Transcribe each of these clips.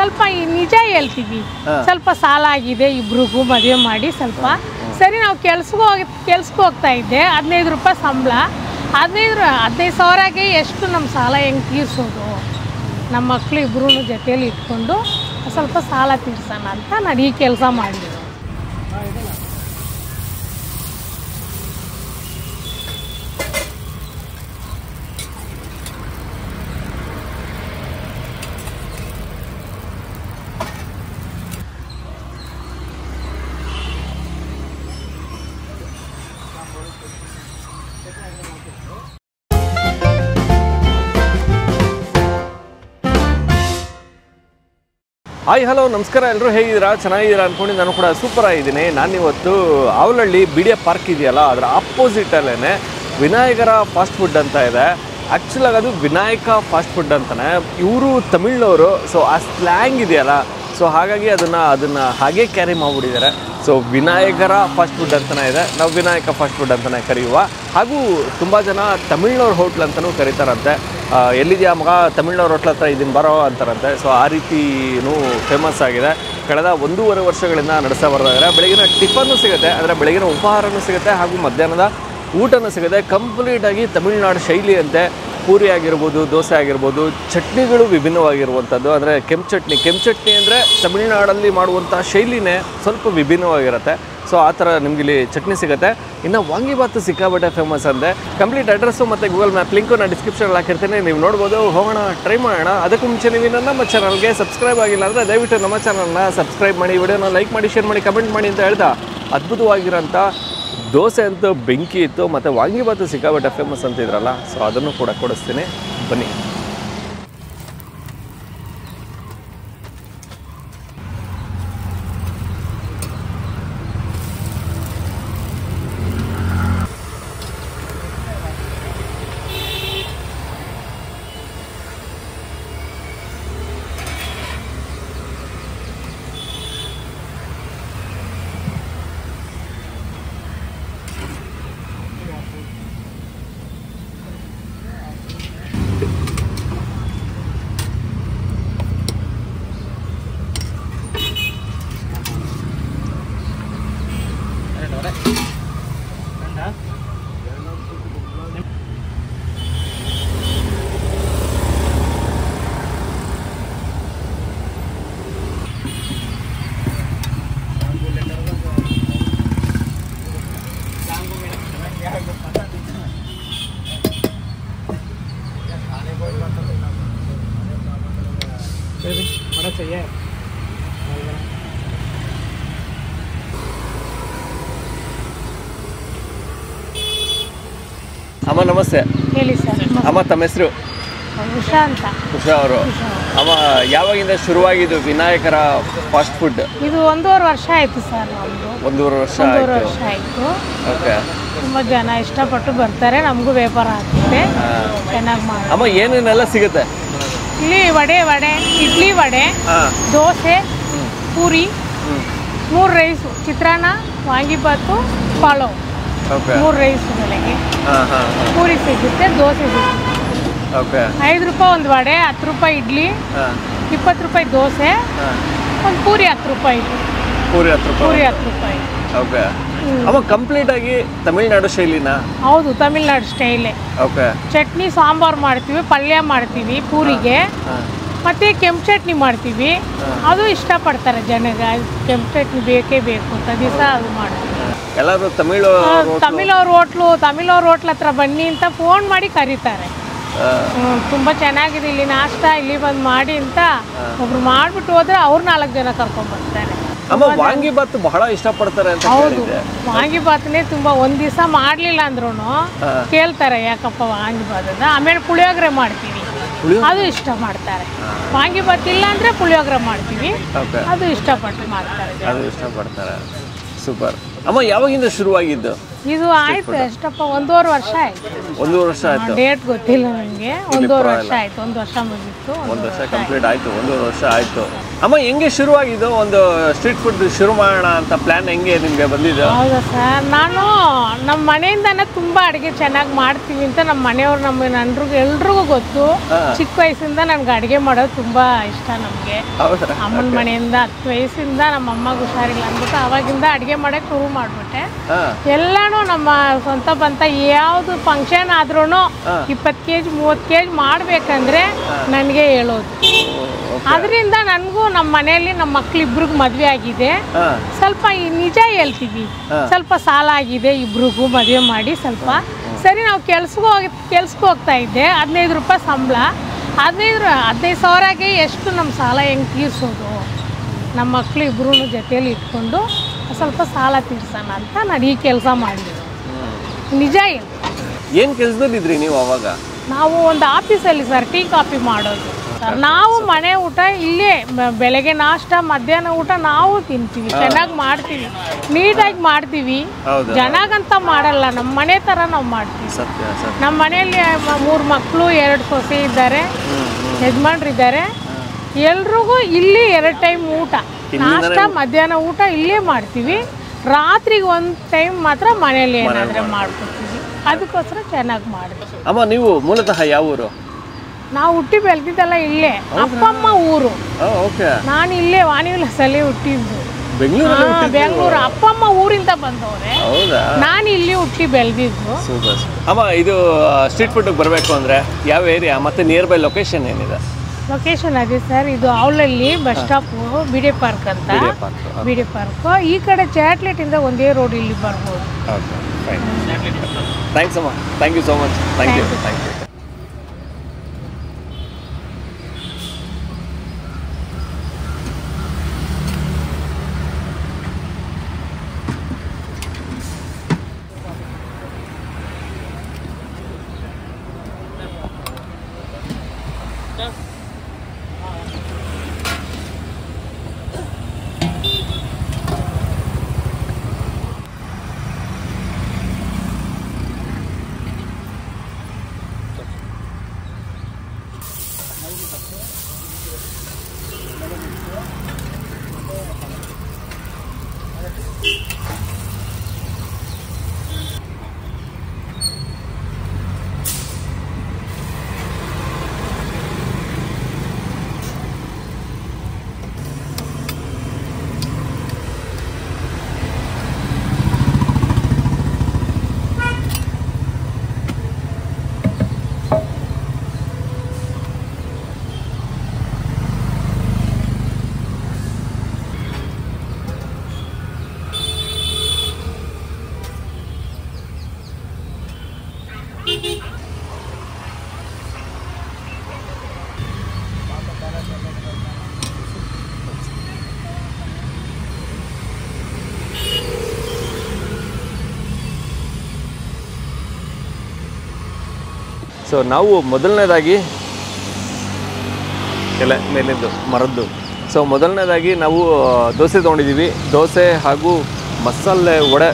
ಸ್ವಲ್ಪ ನಿಜ ಹೇಳ್ತೀವಿ, ಸ್ವಲ್ಪ ಸಾಲ ಆಗಿದೆ, ಇಬ್ರಿಗೂ ಮದುವೆ ಮಾಡಿ ಸ್ವಲ್ಪ ಸರಿ. ನಾವು ಕೆಲ್ಸಕ್ಕೆ ಹೋಗ್ತಾ ಇದ್ದೆ, 15 ರೂಪಾಯಿ ಸಂಬಳ. 15 ಸಾವಿರಗೆ ಎಷ್ಟು ನಮ್ಮ ಸಾಲ ಹೆಂಗೆ ತೀರಿಸೋದು? ನಮ್ಮ ಮಕ್ಕಳು ಇಬ್ಬರೂ ಜೊತೆಯಲ್ಲಿ ಇಟ್ಕೊಂಡು ಸ್ವಲ್ಪ ಸಾಲ ತೀರ್ಸೋಣ ಅಂತ ನಾನು ಈ ಕೆಲಸ ಮಾಡಿದೆ. ಹಾಯ್ ಹಲೋ ನಮಸ್ಕಾರ, ಎಲ್ಲರೂ ಹೇಗಿದ್ದೀರಾ? ಚೆನ್ನಾಗಿದ್ದೀರಾ ಅಂದ್ಕೊಂಡು ನಾನು ಕೂಡ ಸೂಪರ್ ಆಗಿದ್ದೀನಿ. ನಾನಿವತ್ತು ಆವಲಹಳ್ಳಿ BDA ಪಾರ್ಕ್ ಇದೆಯಲ್ಲ, ಅದರ ಆಪೋಸಿಟಲ್ಲೇ ವಿನಾಯಕರ ಫಾಸ್ಟ್ ಫುಡ್ ಅಂತ ಇದೆ. ಆ್ಯಕ್ಚುಲಾಗಿ ಅದು ವಿನಾಯಕ ಫಾಸ್ಟ್ ಫುಡ್ ಅಂತಲೇ. ಇವರು ತಮಿಳ್ನವರು, ಸೊ ಆ ಸ್ಲ್ಯಾಂಗ್ ಇದೆಯಲ್ಲ, ಸೊ ಹಾಗಾಗಿ ಅದನ್ನು ಹಾಗೆ ಕ್ಯಾರಿ ಮಾಡಿಬಿಟ್ಟಿದ್ದಾರೆ. ಸೊ ವಿನಾಯಕರ ಫಾಸ್ಟ್ ಫುಡ್ ಅಂತಲೇ ಇದೆ, ನಾವು ವಿನಾಯಕ ಫಾಸ್ಟ್ ಫುಡ್ ಅಂತಲೇ ಕರೆಯುವ. ಹಾಗೂ ತುಂಬ ಜನ ತಮಿಳ್ನವ್ರ ಹೋಟ್ಲ್ ಅಂತಲೂ ಕರೀತಾರಂತೆ. ಎಲ್ಲಿದೆಯಾ ಮಗ, ತಮಿಳ್ನವ್ರ ಹೋಟ್ಲ್ ಹತ್ರ ಇದನ್ನು ಬರೋ ಅಂತಾರಂತೆ. ಸೊ ಆ ರೀತಿಯೂ ಫೇಮಸ್ ಆಗಿದೆ. ಕಳೆದ 1.5 ವರ್ಷಗಳಿಂದ ನಡೆಸ್ತಾ ಬರ್ತಾಯಿದ್ದಾರೆ. ಬೆಳಗಿನ ಟಿಫನ್ನು ಸಿಗುತ್ತೆ, ಅಂದರೆ ಬೆಳಗಿನ ಉಪಹಾರನೂ ಸಿಗುತ್ತೆ, ಹಾಗೂ ಮಧ್ಯಾಹ್ನದ ಊಟನೂ ಸಿಗುತ್ತೆ. ಕಂಪ್ಲೀಟಾಗಿ ತಮಿಳ್ನಾಡು ಶೈಲಿ ಅಂತೆ. ಪೂರಿ ಆಗಿರ್ಬೋದು, ದೋಸೆ ಆಗಿರ್ಬೋದು, ಚಟ್ನಿಗಳು ವಿಭಿನ್ನವಾಗಿರುವಂಥದ್ದು. ಅಂದರೆ ಕೆಂಪು ಚಟ್ನಿ ಅಂದರೆ ತಮಿಳ್ನಾಡಲ್ಲಿ ಮಾಡುವಂಥ ಶೈಲಿನೇ ಸ್ವಲ್ಪ ವಿಭಿನ್ನವಾಗಿರುತ್ತೆ. ಸೊ ಆ ಥರ ನಿಮಗಿಲ್ಲಿ ಚಟ್ನಿ ಸಿಗುತ್ತೆ. ಇನ್ನು ವಾಂಗಿಬಾತು ಸಿಕ್ಕಾಬಟ್ಟೆ ಫೇಮಸ್ ಅಂತೆ. ಕಂಪ್ಲೀಟ್ ಅಡ್ರೆಸ್ಸು ಮತ್ತು ಗೂಗಲ್ ಮ್ಯಾಪ್ ಲಿಂಕು ನಾನು ಡಿಸ್ಕ್ರಿಪ್ಷನಲ್ಲಿ ಹಾಕಿರ್ತೀನಿ, ನೀವು ನೋಡ್ಬೋದು. ಹೋಗೋಣ, ಟ್ರೈ ಮಾಡೋಣ. ಅದಕ್ಕೂ ಮುಂಚೆ ನೀವು ನಮ್ಮ ಚಾನಲ್ಗೆ ಸಬ್ಸ್ಕ್ರೈಬ್ ಆಗಿಲ್ಲ ಅಂದರೆ ದಯವಿಟ್ಟು ನಮ್ಮ ಚಾನಲ್ನ ಸಬ್ಸ್ಕ್ರೈಬ್ ಮಾಡಿ, ವಿಡಿಯೋನ ಲೈಕ್ ಮಾಡಿ, ಶೇರ್ ಮಾಡಿ, ಕಮೆಂಟ್ ಮಾಡಿ ಅಂತ ಹೇಳ್ತಾ, ಅದ್ಭುತವಾಗಿರೋಂಥ ದೋಸೆ ಅಂತೂ ಬೆಂಕಿ ಇತ್ತು, ಮತ್ತು ವಾಂಗಿಬಾತು ಸಿಕ್ಕಾಬಟ್ಟೆ ಫೇಮಸ್ ಅಂತಿದ್ರಲ್ಲ, ಸೊ ಅದನ್ನು ಕೂಡ ಕೊಡಿಸ್ತೀನಿ, ಬನ್ನಿ. ಅಮ್ಮ ನಮಸ್ತೆ. ಹೇಳಿ ಸರ್. ಅಮ್ಮ ತಮ್ಮ ಹೆಸರು? ಉಷಾ ಅಂತ. ಉಷಾ ಅವರು. ಅಮ್ಮ ಯಾವಾಗಿಂದ ಶುರುವಾಗಿದ್ದು ವಿನಾಯಕರ ಫಾಸ್ಟ್ ಫುಡ್? ಇದು 1.5 ವರ್ಷ ಆಯಿತು ಸರ್. ನಮ್ಮದು 1.5 ವರ್ಷ ಆಯಿತು. ಓಕೆ. ತುಂಬ ಜನ ಇಷ್ಟಪಟ್ಟು ಬರ್ತಾರೆ, ನಮಗೂ ವ್ಯಾಪಾರ ಆಗ್ತದೆ, ಚೆನ್ನಾಗಿ ಮಾಡಿ. ಅಮ್ಮ ಏನೇನೆಲ್ಲ ಸಿಗುತ್ತೆ ಇಲ್ಲಿ? ವಡೆ, ಇಡ್ಲಿ, ವಡೆ, ದೋಸೆ, ಪೂರಿ, 3 ರೈಸು, ಚಿತ್ರಾನ್ನ, ವಾಂಗಿಬಾತು, ಪಲಾವ್, 3 ರೈಸು ಬೆಳಗ್ಗೆ. ಪೂರಿ ಸಿಗುತ್ತೆ, ದೋಸೆ ಸಿಗುತ್ತೆ. 5 ರೂಪಾಯಿ ಒಂದು ವಡೆ, 10 ರೂಪಾಯಿ ಇಡ್ಲಿ, 20 ರೂಪಾಯಿ ದೋಸೆ, ಒಂದು ಪೂರಿ 10 ರೂಪಾಯಿ. ಪೂರಿ 10 ರೂಪಾಯಿ. ಓಕೆ. ಅಮ್ಮ ಕಂಪ್ಲೀಟ್ ಆಗಿ ತಮಿಳ್ನಾಡು ಶೈಲಿನ? ಹೌದು, ತಮಿಳ್ನಾಡು ಸ್ಟೈಲೇ. ಓಕೆ. ಚಟ್ನಿ ಸಾಂಬಾರು ಮಾಡ್ತೀವಿ, ಪಲ್ಯ ಮಾಡ್ತೀವಿ ಪೂರಿಗೆ, ಮತ್ತೆ ಕೆಂಪು ಚಟ್ನಿ ಮಾಡ್ತೀವಿ. ಅದು ಇಷ್ಟಪಡ್ತಾರೆ ಜನಗ, ಕೆಂಪು ಚಟ್ನಿ ಬೇಕೇ ಬೇಕು ಅಂತ ದಿವಸ ಅದು ಮಾಡ್ತೀವಿ. ಎಲ್ಲರೂ ತಮಿಳವ್ರ ಹೋಟ್ಲ್ ಹತ್ರ ಬನ್ನಿ ಅಂತ ಫೋನ್ ಮಾಡಿ ಕರೀತಾರೆ. ತುಂಬ ಚೆನ್ನಾಗಿದೆ ಇಲ್ಲಿ ನಾಷ್ಟ, ಇಲ್ಲಿ ಬಂದು ಮಾಡಿ ಅಂತ ಒಬ್ರು ಮಾಡ್ಬಿಟ್ಟು ಹೋದ್ರೆ ಅವ್ರು 4 ಜನ ಕರ್ಕೊಂಡ್ ಬರ್ತಾರೆ. ವಾಂಗಿಬಾತು ಬಹಳ ಇಷ್ಟಪಡ್ತಾರೆ ಅಂತ. ಹೌದು, ವಾಂಗಿಬಾತನೇ ತುಂಬ. ಒಂದ್ ದಿವಸ ಮಾಡ್ಲಿಲ್ಲ ಅಂದ್ರೂ ಕೇಳ್ತಾರೆ, ಯಾಕಪ್ಪ ವಾಂಗಿಬಾತ್ ಅಂತ. ಆಮೇಲೆ ಪುಳಿಯೋಗರೆ ಮಾಡ್ತೀವಿ, ಅದು ಇಷ್ಟ ಮಾಡ್ತಾರೆ. ವಾಂಗಿಬಾತ್ ಇಲ್ಲ ಅಂದ್ರೆ ಪುಳಿಯೋಗರೆ ಮಾಡ್ತೀವಿ, ಅದು ಇಷ್ಟಪಟ್ಟು ಮಾಡ್ತಾರೆ. ಸೂಪರ್. ಅಮ್ಮ ಯಾವಾಗಿಂದ ಶುರುವಾಗಿದ್ದು? ಇದು ಆಯ್ತು ಎಷ್ಟಪ್ಪ 1.5 ವರ್ಷ ಆಯ್ತು. 1.5 ವರ್ಷ ಆಯ್ತು. ಡೇಟ್ ಗೊತ್ತಿಲ್ಲ ನನಗೆ. 1.5 ವರ್ಷ ಆಯ್ತು. 1 ವರ್ಷ ಮುಗೀತು. 1 ವರ್ಷ ಕಂಪ್ಲೀಟ್ ಆಯ್ತು. 1.5 ವರ್ಷ ಆಯ್ತು. ಅಮ್ಮ ಹೆಂಗೆ ಶುರುವಾಗಿದ್ದು ಒಂದು ಸ್ಟ್ರೀಟ್ ಫುಡ್ ಶುರು ಮಾಡೋಣ ಅಂತ ಪ್ಲಾನ್ ಹೆಂಗೆ ನಿಮಗೆ ಬಂದಿದ್ದು? ಹೌದಾ ಸರ್, ನಾನು ನಮ್ಮ ಮನೆಯಿಂದಾನೆ ತುಂಬಾ ಅಡುಗೆ ಚೆನ್ನಾಗಿ ಮಾಡ್ತೀವಿ ಅಂತ ನಮ್ಮ ಮನೆಯವ್ರು ನನ್ರಿಗೂ ಎಲ್ರಿಗೂ ಗೊತ್ತು. ಚಿಕ್ಕ ವಯಸ್ಸಿಂದ ನನ್ಗೆ ಅಡುಗೆ ಮಾಡೋದು ತುಂಬಾ ಇಷ್ಟ. ನಮಗೆ ಅಮ್ಮನ ಮನೆಯಿಂದ 10 ವಯಸ್ಸಿಂದ ನಮ್ಮ ಅಮ್ಮಗೆ ಹುಷಾರಿಲ್ಲ ಅಂದ್ಬಿಟ್ಟು ಅವಾಗಿಂದ ಅಡುಗೆ ಮಾಡೋಕೆ ಶುರು ಮಾಡಿಬಿಟ್ಟೆ. ಎಲ್ಲಾನು ನಮ್ಮ ಸ್ವಂತ ಬಂತ ಯಾವುದು ಫಂಕ್ಷನ್ ಆದ್ರೂ 20 kg 30 kg ಮಾಡ್ಬೇಕಂದ್ರೆ ನನಗೆ ಹೇಳೋದು. ಅದರಿಂದ ನನಗೂ ನಮ್ಮ ಮನೆಯಲ್ಲಿ ನಮ್ಮ ಮಕ್ಳಿಬ್ರಿಗೂ ಮದುವೆ ಆಗಿದೆ. ಸ್ವಲ್ಪ ನಿಜ ಹೇಳ್ತೀವಿ, ಸ್ವಲ್ಪ ಸಾಲ ಆಗಿದೆ ಇಬ್ರಿಗೂ ಮದುವೆ ಮಾಡಿ. ಸ್ವಲ್ಪ ಸರಿ ನಾವು ಕೆಲ್ಸಕ್ಕೆ ಹೋಗ್ತಾ ಇದ್ದೆ. 15 ರೂಪಾಯಿ ಸಂಬಳ. 15 ಸಾವಿರಗೆ ಎಷ್ಟು ನಮ್ಮ ಸಾಲ ಹೆಂಗೆ ತೀರ್ಸೋದು? ನಮ್ಮ ಮಕ್ಕಳು ಇಬ್ಬರೂ ಜೊತೆಯಲ್ಲಿ ಇಟ್ಕೊಂಡು ಸ್ವಲ್ಪ ಸಾಲ ತೀರ್ಸೋಣ ಅಂತ ನಾನು ಈ ಕೆಲಸ ಮಾಡಿದ್ರು. ನಿಜ ಹೇಳಿ. ಏನು ಕೆಲಸದಲ್ಲಿದ್ರಿ ನೀವು ಅವಾಗ? ನಾವು ಒಂದು ಆಫೀಸಲ್ಲಿ ಸರ್ ಟೀ ಕಾಫಿ ಮಾಡೋದು ಸರ್. ನಾವು ಮನೆ ಊಟ ಇಲ್ಲೇ ಬೆಳಗ್ಗೆ ನಾಷ್ಟ ಮಧ್ಯಾಹ್ನ ಊಟ ನಾವು ತಿಂತೀವಿ. ಚೆನ್ನಾಗಿ ಮಾಡ್ತೀವಿ, ನೀಟಾಗಿ ಮಾಡ್ತೀವಿ. ಚೆನ್ನಾಗಂತ ಮಾಡಲ್ಲ, ನಮ್ಮ ಮನೆ ಥರ ನಾವು ಮಾಡ್ತೀವಿ. ನಮ್ಮ ಮನೆಯಲ್ಲಿ 3 ಮಕ್ಕಳು 2 ಸೊಸೆ ಇದ್ದಾರೆ, ಯಜಮಾನ್ರು ಇದ್ದಾರೆ. ಎಲ್ರಿಗೂ ಇಲ್ಲಿ 2 ಟೈಮ್ ಊಟ, ನಾಷ್ಟ ಮಧ್ಯಾಹ್ನ ಊಟ ಇಲ್ಲೇ ಮಾಡ್ತೀವಿ. ರಾತ್ರಿಗೆ 1 ಟೈಮ್ ಮಾತ್ರ ಮನೇಲಿ ಏನಾದರೆ ಮಾಡ್ಕೊತೀವಿ. ಅದಕ್ಕೋಸ್ಕರ ಚೆನ್ನಾಗಿ ಮಾಡ್ತೀವಿ. ಅಮ್ಮ ನೀವು ಮೂಲತಃ ಯಾವ ಊರು? ನಾವು ಹುಟ್ಟಿ ಬೆಳೆದಿದ್ದಲ್ಲ ಇಲ್ಲೇ. ಅಪ್ಪ ಅಮ್ಮ ಊರು. ನಾನು ಇಲ್ಲೇ ವಾಣಿವಿಲಾಸಲ್ಲಿ ಹುಟ್ಟಿದ್ದು. ಬೆಂಗಳೂರು. ಅಪ್ಪ ಅಮ್ಮ ಊರಿಂದ ಬಂದವ್ರೆ. ನಾನು ಇಲ್ಲಿ ಹುಟ್ಟಿ ಬೆಳೆದಿದ್ದು. ಅಮ್ಮ ಇದು ಸ್ಟ್ರೀಟ್ ಫುಡ್ ಬರಬೇಕು ಅಂದರೆ ಯಾವ ಏರಿಯಾ ಮತ್ತು ನಿಯರ್ ಬೈ ಲೊಕೇಶನ್ ಏನಿದೆ? ಲೊಕೇಶನ್ ಅದೇ ಸರ್, ಇದು ಅವಲಲ್ಲಿ ಬಸ್ ಸ್ಟಾಪು, ಬಿಡೆ ಪಾರ್ಕ್ ಅಂತ. ಬಿಡೆ ಪಾರ್ಕ್ ಈ ಕಡೆ ಚಾಟ್ಲೆಟಿಂದ ಒಂದೇ ರೋಡ್ ಇಲ್ಲಿ ಬರ್ಬೋದು. ಥ್ಯಾಂಕ್ಸ್ ಅಮ್ಮ, thank you so much. Thank you. So ನಾವು ಮೊದಲನೇದಾಗಿ ಎಲೆ ಮೇಲಿದ್ದು ಮರದ್ದು. ಸೊ ಮೊದಲನೇದಾಗಿ ನಾವು ದೋಸೆ ತೊಗೊಂಡಿದ್ದೀವಿ. ದೋಸೆ ಹಾಗೂ ಮಸಾಲೆ ವಡೆ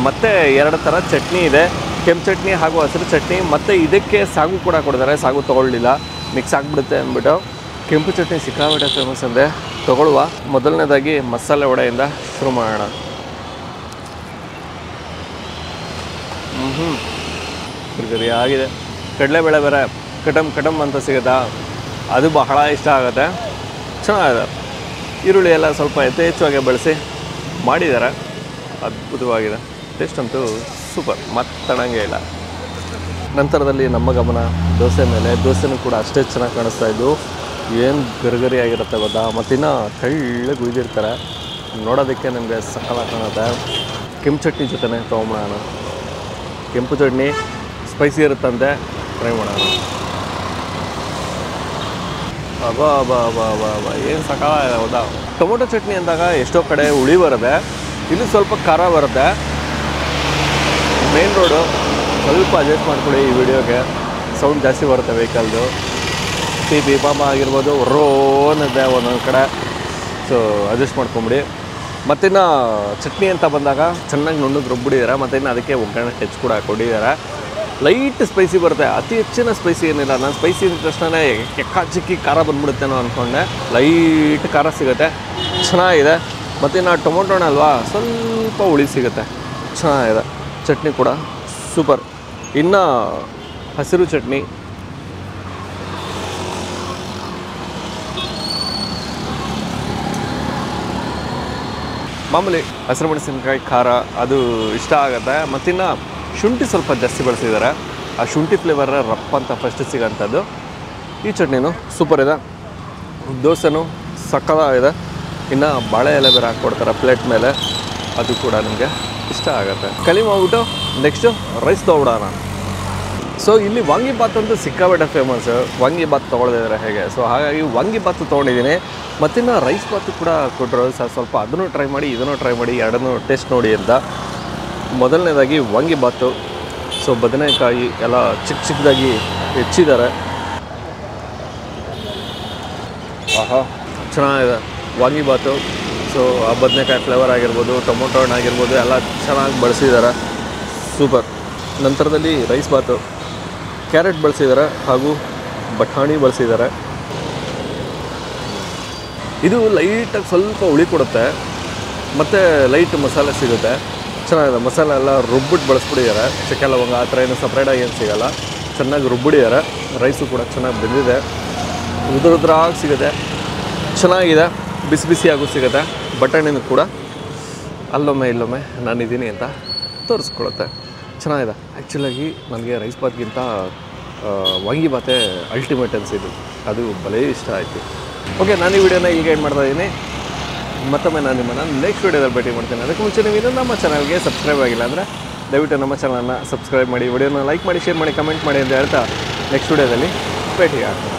ಮತ್ತು 2 ಥರ ಚಟ್ನಿ ಇದೆ, ಕೆಂಪು ಚಟ್ನಿ ಹಾಗೂ ಹಸಿರು ಚಟ್ನಿ. ಮತ್ತು ಇದಕ್ಕೆ ಸಾಗು ಕೂಡ ಕೊಡ್ತಾರೆ. ಸಾಗು ತೊಗೊಳ್ಳಿಲ್ಲ, ಮಿಕ್ಸ್ ಆಗಿಬಿಡುತ್ತೆ ಅಂದ್ಬಿಟ್ಟು. ಕೆಂಪು ಚಟ್ನಿ ಸಿಕ್ಕಾಪಟ್ಟೆ ಫೇಮಸ್ ಅಂದರೆ ತೊಗೊಳ್ಳುವ. ಮೊದಲನೇದಾಗಿ ಮಸಾಲೆ ವಡೆಯಿಂದ ಶುರು ಮಾಡೋಣ. ಗರಿ ಆಗಿದೆ. ಕಡಲೆಬೇಳೆ ಬೇರೆ ಕಟಮ್ ಅಂತ ಸಿಗುತ್ತಾ, ಅದು ಬಹಳ ಇಷ್ಟ ಆಗುತ್ತೆ. ಚೆನ್ನಾಗಿದೆ. ಈರುಳ್ಳಿ ಎಲ್ಲ ಸ್ವಲ್ಪ ಯಥೇಚ್ಛವಾಗಿ ಬಳಸಿ ಮಾಡಿದ್ದಾರೆ. ಅದ್ಭುತವಾಗಿದೆ. ಟೇಸ್ಟ್ ಅಂತೂ ಸೂಪರ್, ಮತ್ತಣಂಗೆ ಇಲ್ಲ. ನಂತರದಲ್ಲಿ ನಮ್ಮ ಗಮನ ದೋಸೆ ಮೇಲೆ. ದೋಸೆನೂ ಕೂಡ ಅಷ್ಟೇ ಚೆನ್ನಾಗಿ ಕಾಣಿಸ್ತಾ ಇದ್ದು. ಏನು ಗರಿಗರಿ ಆಗಿರುತ್ತೆ ಗೊತ್ತಾ, ಮತ್ತಿನ್ನು ತೆಳ್ಳಗೆ ಉಯ್ದಿರ್ತಾರೆ. ನೋಡೋದಕ್ಕೆ ನಿಮಗೆ ಸಕಾಲ ಕಾಣುತ್ತೆ. ಕೆಂಪು ಚಟ್ನಿ ಜೊತೆನೇ ತೊಗೊಂಬೋಣ. ಕೆಂಪು ಚಟ್ನಿ ಸ್ಪೈಸಿ ಇರುತ್ತಂತೆ, ಟ್ರೈ ಮಾಡೋಣ. ಅಬ್ಬಾ ಏನು ಸಕಾಲ ಇದೆ ಹೌದಾ. ಟೊಮೊಟೊ ಚಟ್ನಿ ಅಂದಾಗ ಎಷ್ಟೋ ಕಡೆ ಹುಳಿ ಬರುತ್ತೆ, ಇಲ್ಲಿ ಸ್ವಲ್ಪ ಖಾರ ಬರುತ್ತೆ. ಮೇನ್ ರೋಡು, ಸ್ವಲ್ಪ ಅಡ್ಜಸ್ಟ್ ಮಾಡ್ಕೊಳ್ಳಿ. ಈ ವಿಡಿಯೋಗೆ ಸೌಂಡ್ ಜಾಸ್ತಿ ಬರುತ್ತೆ ವೆಹಿಕಲ್ದು. ಪಿ ಪಾಪ ಆಗಿರ್ಬೋದು, ರೋನಿದೆ ಒಂದೊಂದು ಕಡೆ. ಸೊ ಅಡ್ಜಸ್ಟ್ ಮಾಡ್ಕೊಂಬಿಡಿ. ಮತ್ತಿನ್ನು ಚಟ್ನಿ ಅಂತ ಬಂದಾಗ ಚೆನ್ನಾಗಿ ನುಣ್ಣಗೆ ರುಬ್ಬಿಡಿದ್ದಾರೆ ಮತ್ತು ಇನ್ನು ಅದಕ್ಕೆ ಒಗ್ಗರಣೆ ಹೆಚ್ಚು ಕೂಡ ಹಾಕ್ಕೊಂಡಿದ್ದಾರೆ. ಲೈಟ್ ಸ್ಪೈಸಿ ಬರುತ್ತೆ, ಅತಿ ಹೆಚ್ಚಿನ ಸ್ಪೈಸಿ ಏನಿಲ್ಲ. ನಾನು ಸ್ಪೈಸಿ ಅಂದ ತಕ್ಷಣ ಚಿಕ್ಕಿ ಖಾರ ಬಂದ್ಬಿಡುತ್ತೇನೋ ಅಂದ್ಕೊಂಡೆ. ಲೈಟ್ ಖಾರ ಸಿಗುತ್ತೆ, ಚೆನ್ನಾಗಿದೆ. ಮತ್ತಿನ್ನು ಟೊಮೊಟೊ ಹಣ್ಣು ಅಲ್ವಾ, ಸ್ವಲ್ಪ ಹುಳಿ ಸಿಗುತ್ತೆ, ಚೆನ್ನಾಗಿದೆ. ಚಟ್ನಿ ಕೂಡ ಸೂಪರ್. ಇನ್ನು ಹಸಿರು ಚಟ್ನಿ, ಮಾಮೂಲಿ ಹಸಿರು ಮೆಣಸಿನ್ಕಾಯಿ ಖಾರ ಅದು ಇಷ್ಟ ಆಗುತ್ತೆ. ಮತ್ತಿನ್ನು ಶುಂಠಿ ಸ್ವಲ್ಪ ಜಾಸ್ತಿ ಬಳಸಿದ್ದಾರೆ. ಆ ಶುಂಠಿ ಫ್ಲೇವರ್ ರಪ್ಪ ಅಂತ ಫಸ್ಟ್ ಸಿಗೋಂಥದ್ದು. ಈ ಚಟ್ನಿನೂ ಸೂಪರ್ ಇದೆ. ದೋಸೆನೂ ಸಕ್ಕತ್ತಾಗಿದೆ. ಇನ್ನು ಬಾಳೆ ಎಲೆ ಬೇರೆ ಹಾಕ್ಕೊಡ್ತಾರೆ ಪ್ಲೇಟ್ ಮೇಲೆ, ಅದು ಕೂಡ ನಿಮಗೆ ಇಷ್ಟ ಆಗುತ್ತೆ. ಕಲಿ ಮಾಡ್ಬಿಟ್ಟು ನೆಕ್ಸ್ಟು ರೈಸ್ ತೊಗೊಬಿಡೋಣ. ಸೊ ಇಲ್ಲಿ ವಾಂಗಿಬಾತ್ ಅಂತೂ ಸಿಕ್ಕಾಪಟ್ಟೆ ಫೇಮಸ್. ವಾಂಗಿಬಾತ್ ತೊಗೊಳ್ದಿದ್ರೆ ಹೇಗೆ, ಸೊ ಹಾಗಾಗಿ ವಾಂಗಿಬಾತ್ ತೊಗೊಂಡಿದ್ದೀನಿ. ಮತ್ತಿನ್ನು ರೈಸ್ ಬಾತು ಕೂಡ ಕೊಟ್ಟರು. ಸ್ವಲ್ಪ ಅದನ್ನು ಟ್ರೈ ಮಾಡಿ, ಇದನ್ನು ಟ್ರೈ ಮಾಡಿ, ಎರಡನ್ನೂ ಟೇಸ್ಟ್ ನೋಡಿ ಅಂತ. ಮೊದಲನೇದಾಗಿ ವಾಂಗಿಬಾತು. ಸೊ ಬದನೆಕಾಯಿ ಎಲ್ಲ ಚಿಕ್ಕ ಚಿಕ್ಕದಾಗಿ ಹೆಚ್ಚಿದ್ದಾರೆ. ಆಹಾ, ಚೆನ್ನಾಗಿದೆ ವಾಂಗಿಬಾತು. ಸೊ ಆ ಬದನೆಕಾಯಿ ಫ್ಲೇವರ್ ಆಗಿರ್ಬೋದು, ಟೊಮೊಟೊ ಹಣ್ಣು ಆಗಿರ್ಬೋದು, ಎಲ್ಲ ಚೆನ್ನಾಗಿ ಬಳಸಿದ್ದಾರೆ, ಸೂಪರ್. ನಂತರದಲ್ಲಿ ರೈಸ್ ಬಾತು, ಕ್ಯಾರೆಟ್ ಬಳಸಿದ್ದಾರೆ ಹಾಗೂ ಬಟಾಣಿ ಬಳಸಿದ್ದಾರೆ. ಇದು ಲೈಟಾಗಿ ಸ್ವಲ್ಪ ಹುಳಿ ಕೊಡುತ್ತೆ ಮತ್ತು ಲೈಟ್ ಮಸಾಲೆ ಸಿಗುತ್ತೆ, ಚೆನ್ನಾಗಿದೆ. ಮಸಾಲೆ ಎಲ್ಲ ರುಬ್ಬಿಟ್ಟು ಬಳಸ್ಬಿಟ್ಟಿದ್ದಾರೆ. ಚಕ್ಕೆ ಲವಂಗ ಆ ಥರ ಏನು ಸಪ್ರೇಟಾಗಿ ಏನು ಸಿಗೋಲ್ಲ, ಚೆನ್ನಾಗಿ ರುಬ್ಬಿಡಿದ್ದಾರೆ. ರೈಸು ಕೂಡ ಚೆನ್ನಾಗಿ ಬೆಂದಿದೆ, ಉದುರುದ್ರಾಗಿ ಸಿಗುತ್ತೆ, ಚೆನ್ನಾಗಿದೆ. ಬಿಸಿ ಬಿಸಿಯಾಗೂ ಸಿಗುತ್ತೆ. ಬಟಾಣಿನೂ ಕೂಡ ಅಲ್ಲೊಮ್ಮೆ ಇಲ್ಲೊಮ್ಮೆ ನಾನಿದ್ದೀನಿ ಅಂತ ತೋರಿಸ್ಕೊಳುತ್ತೆ, ಚೆನ್ನಾಗಿದೆ. ಆ್ಯಕ್ಚುಲಾಗಿ ನನಗೆ ರೈಸ್ ಬಾತ್ಗಿಂತ ವಾಂಗಿಬಾತೆ ಅಲ್ಟಿಮೇಟ್ ಅನಿಸಿದ್ದು, ಅದು ಭಲೇ ಇಷ್ಟ ಆಯಿತು. ಓಕೆ, ನಾನು ಈ ವಿಡಿಯೋನ ಈಗ ಏನು ಮಾಡ್ತಾಯಿದ್ದೀನಿ. ಮತ್ತೊಮ್ಮೆ ನಾನು ನಿಮ್ಮನ್ನು ನೆಕ್ಸ್ಟ್ ವಿಡಿಯೋದಲ್ಲಿ ಭೇಟಿ ಮಾಡ್ತೀನಿ. ಅದಕ್ಕೆ ಮುಂಚೆ ನೀವು ನಮ್ಮ ಚಾನಲ್ಗೆ ಸಬ್ಸ್ಕ್ರೈಬ್ ಆಗಿಲ್ಲ ಅಂದರೆ ದಯವಿಟ್ಟು ನಮ್ಮ ಚಾನಲ್ನ ಸಬ್ಸ್ಕ್ರೈಬ್ ಮಾಡಿ, ವಿಡಿಯೋನ ಲೈಕ್ ಮಾಡಿ, ಶೇರ್ ಮಾಡಿ, ಕಮೆಂಟ್ ಮಾಡಿ ಅಂತ ಹೇಳ್ತಾ ನೆಕ್ಸ್ಟ್ ವಿಡಿಯೋದಲ್ಲಿ ಭೇಟಿ ಆಗ್ತೀನಿ.